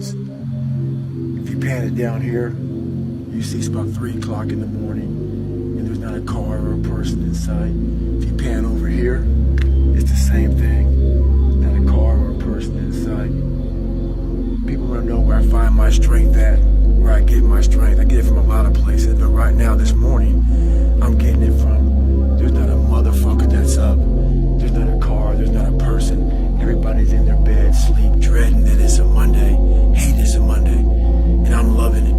If you pan it down here, you see it's about 3 o'clock in the morning, and there's not a car or a person in sight. If you pan over here, it's the same thing. Not a car or a person in sight. People want to know where I find my strength at, where I get my strength. I get it from a lot of places, but right now, this morning, I'm getting it from, there's not a motherfucker that's up. There's not a car, there's not a person. Everybody's in their bed, sleep, dreading that it's a Monday, hating it's a Monday, and I'm loving it.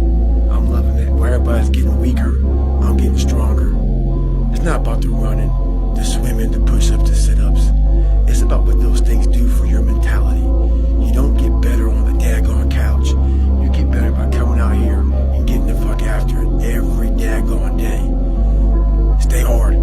I'm loving it. Where everybody's getting weaker, I'm getting stronger. It's not about the running, the swimming, the push-ups, the sit-ups. It's about what those things do for your mentality. You don't get better on the daggone couch. You get better by coming out here and getting the fuck after it every daggone day. Stay hard.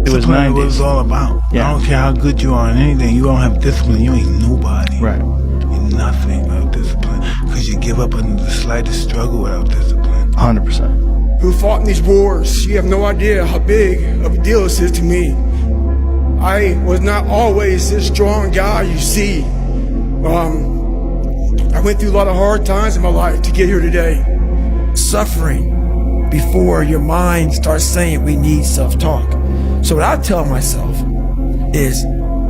It was what it's all about. Yeah. I don't care how good you are in anything. You don't have discipline. You ain't nobody. Right. You're nothing without discipline. Because you give up under the slightest struggle without discipline. 100%. Who fought in these wars? You have no idea how big of a deal this is to me. I was not always this strong guy you see. I went through a lot of hard times in my life to get here today. Suffering before your mind starts saying we need self-talk. So what I tell myself is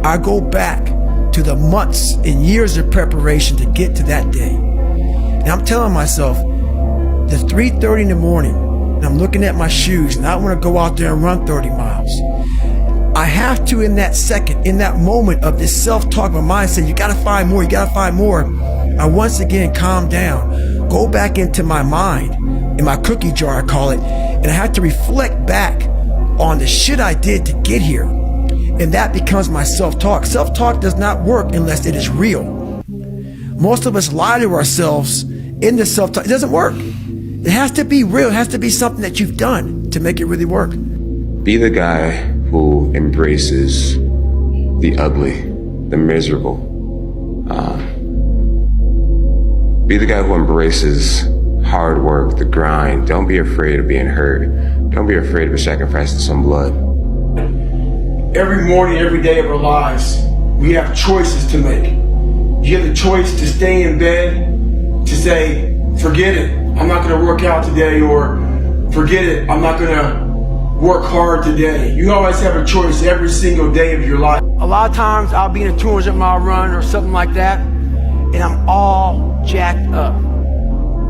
I go back to the months and years of preparation to get to that day. And I'm telling myself, the 3:30 in the morning, and I'm looking at my shoes, and I want to go out there and run 30 miles. I have to, in that second, in that moment of this self-talk, my mind saying, you got to find more, you got to find more. I once again calm down, go back into my mind, in my cookie jar, I call it, and I have to reflect back on the shit I did to get here. And that becomes my self-talk. Self-talk does not work unless it is real. Most of us lie to ourselves in the self-talk. It doesn't work. It has to be real. It has to be something that you've done to make it really work. Be the guy who embraces the ugly, the miserable. Be the guy who embraces hard work, the grind. Don't be afraid of being hurt. Don't be afraid of sacrificing some blood. Every morning, every day of our lives, we have choices to make. You have the choice to stay in bed, to say, forget it, I'm not gonna work out today, or forget it, I'm not gonna work hard today. You always have a choice every single day of your life. A lot of times I'll be in a 200-mile run or something like that, and I'm all jacked up.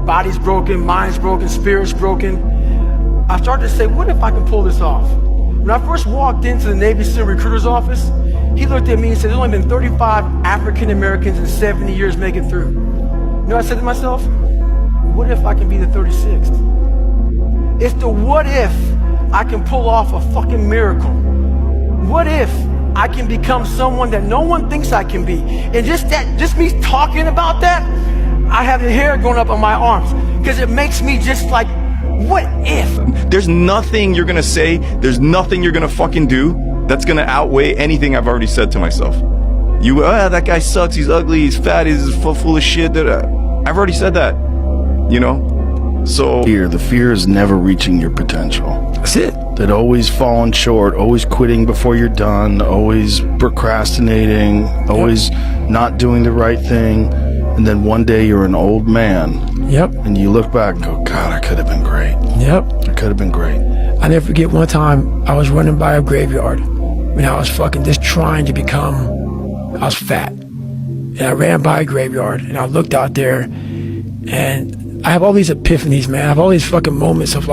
Body's broken, mind's broken, spirit's broken. I started to say, what if I can pull this off? When I first walked into the Navy SEAL recruiter's office, he looked at me and said, there's only been 35 African Americans in 70 years make it through. You know what I said to myself? What if I can be the 36th? It's the what if I can pull off a fucking miracle. What if I can become someone that no one thinks I can be? And just me talking about that, I have the hair going up on my arms because it makes me just like, what if? There's nothing you're gonna say, there's nothing you're gonna fucking do that's gonna outweigh anything I've already said to myself. That guy sucks, he's ugly, he's fat, he's full of shit. I've already said that, you know? So The fear is never reaching your potential. That's it. That always falling short, always quitting before you're done, always procrastinating, always not doing the right thing. And then one day you're an old man. Yep. And you look back and go, God, I could have been great. Yep. I could have been great. I never forget one time I was running by a graveyard when I was fucking just trying to become, I was fat. And I ran by a graveyard and I looked out there and I have all these epiphanies, man. I have all these fucking moments of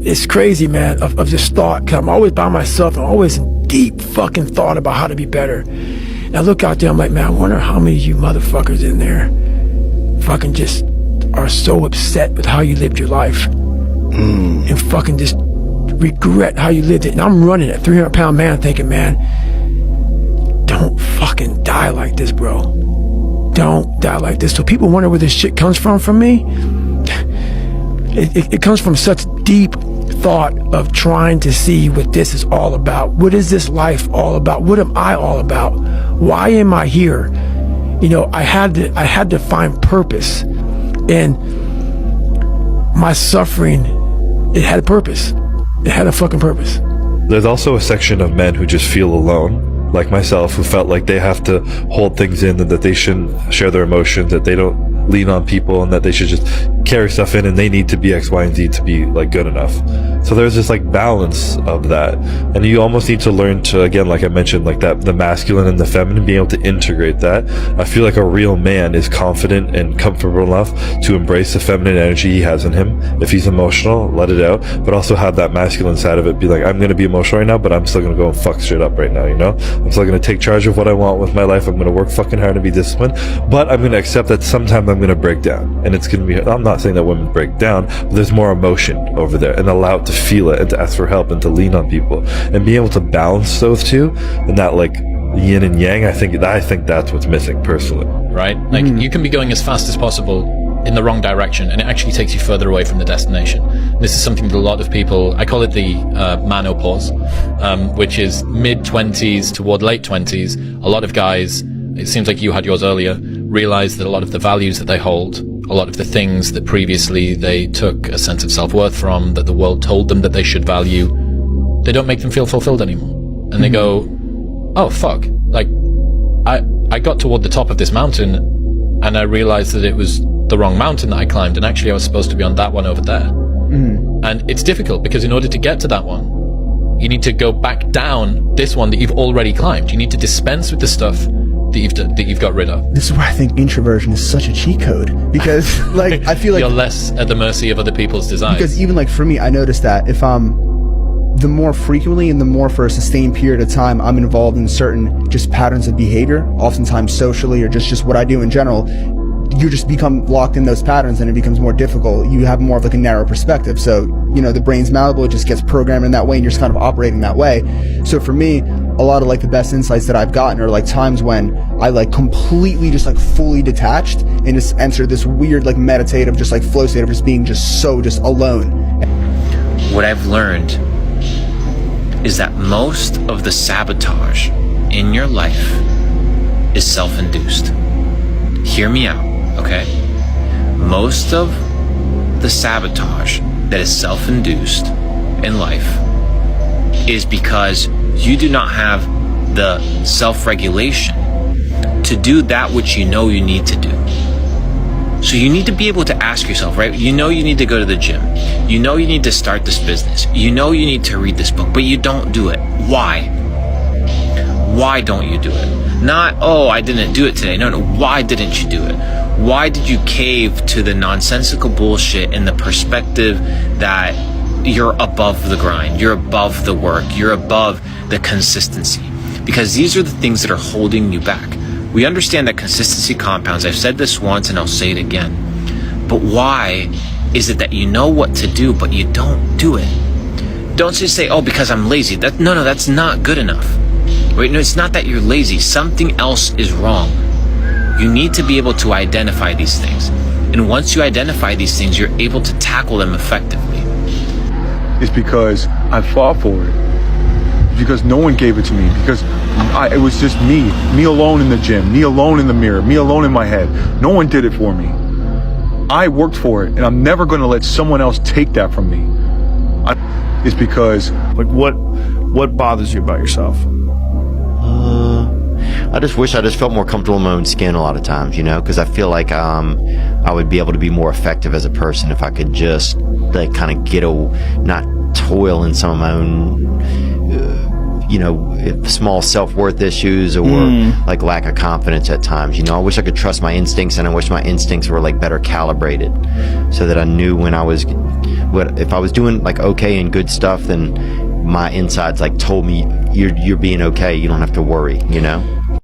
it's crazy, man, of just thought. Cause I'm always by myself. I'm always in deep fucking thought about how to be better. And I look out there, I'm like, man, I wonder how many of you motherfuckers in there fucking just are so upset with how you lived your life and fucking just regret how you lived it. And I'm running a 300-pound man thinking, man, don't fucking die like this, bro. Don't die like this. So people wonder where this shit comes from me. It comes from such deep thought of trying to see what this is all about. What is this life all about? What am I all about? Why am I here? You know, I had to find purpose. And my suffering, it had a purpose. It had a fucking purpose. There's also a section of men who just feel alone, like myself, who felt like they have to hold things in, that they shouldn't share their emotions, that they don't lean on people and that they should just carry stuff in and they need to be X, Y, and Z to be like good enough. So there's this like balance of that, and you almost need to learn to, again, like I mentioned, like that, the masculine and the feminine, being able to integrate that. I feel like a real man is confident and comfortable enough to embrace the feminine energy he has in him. If he's emotional, let it out, but also have that masculine side of it, be like, I'm going to be emotional right now, but I'm still going to go and fuck shit up right now, you know? I'm still going to take charge of what I want with my life. I'm going to work fucking hard and be disciplined, but I'm going to accept that sometimes I'm going to break down, and it's going to be, I'm not saying that women break down, but there's more emotion over there, and allow it to feel it and to ask for help and to lean on people and be able to balance those two, and that like yin and yang. I think that's what's missing personally. Right? Like you can be going as fast as possible in the wrong direction, and it actually takes you further away from the destination. This is something that a lot of people, I call it the manopause, which is mid-20s toward late 20s. A lot of guys, it seems like you had yours earlier, realize that a lot of the values that they hold, a lot of the things that previously they took a sense of self-worth from, that the world told them that they should value, they don't make them feel fulfilled anymore. And they go, oh fuck, like I got toward the top of this mountain and I realized that it was the wrong mountain that I climbed, and actually I was supposed to be on that one over there. And it's difficult because in order to get to that one, you need to go back down this one that you've already climbed. You need to dispense with the stuff that you've got rid of. This is why I think introversion is such a cheat code, because like I feel like you're less at the mercy of other people's desires. Because even like for me, I noticed that if the more frequently and the more for a sustained period of time I'm involved in certain just patterns of behavior, oftentimes socially or just what I do in general, you just become locked in those patterns and it becomes more difficult. You have more of like a narrow perspective. So, you know, the brain's malleable, it just gets programmed in that way and you're just kind of operating that way. So for me, a lot of like the best insights that I've gotten are like times when I like completely just like fully detached and just entered this weird like meditative just like flow state of just being just so just alone. What I've learned is that most of the sabotage in your life is self-induced. Hear me out, okay? Most of the sabotage that is self-induced in life is because you do not have the self-regulation to do that which you know you need to do. So you need to be able to ask yourself, right? You know you need to go to the gym. You know you need to start this business. You know you need to read this book, but you don't do it. Why? Why don't you do it? Not, oh, I didn't do it today. No, why didn't you do it? Why did you cave to the nonsensical bullshit and the perspective that you're above the grind, you're above the work, you're above the consistency? Because these are the things that are holding you back. We understand that consistency compounds. I've said this once and I'll say it again. But why is it that you know what to do, but you don't do it? Don't just say, oh, because I'm lazy. No, that's not good enough. Right? No, it's not that you're lazy. Something else is wrong. You need to be able to identify these things. And once you identify these things, you're able to tackle them effectively. It's because I fought for it. Because no one gave it to me. Because it was just me alone in the gym, me alone in the mirror, me alone in my head. No one did it for me. I worked for it, and I'm never going to let someone else take that from me. It's because... Like, what bothers you about yourself? I just wish I just felt more comfortable in my own skin a lot of times, you know, because I feel like I would be able to be more effective as a person if I could just like kind of not toil in some of my own, you know, small self-worth issues or like lack of confidence at times. You know, I wish I could trust my instincts, and I wish my instincts were like better calibrated so that I knew when if I was doing like okay and good stuff, then my insides like told me you're being okay, you don't have to worry, you know?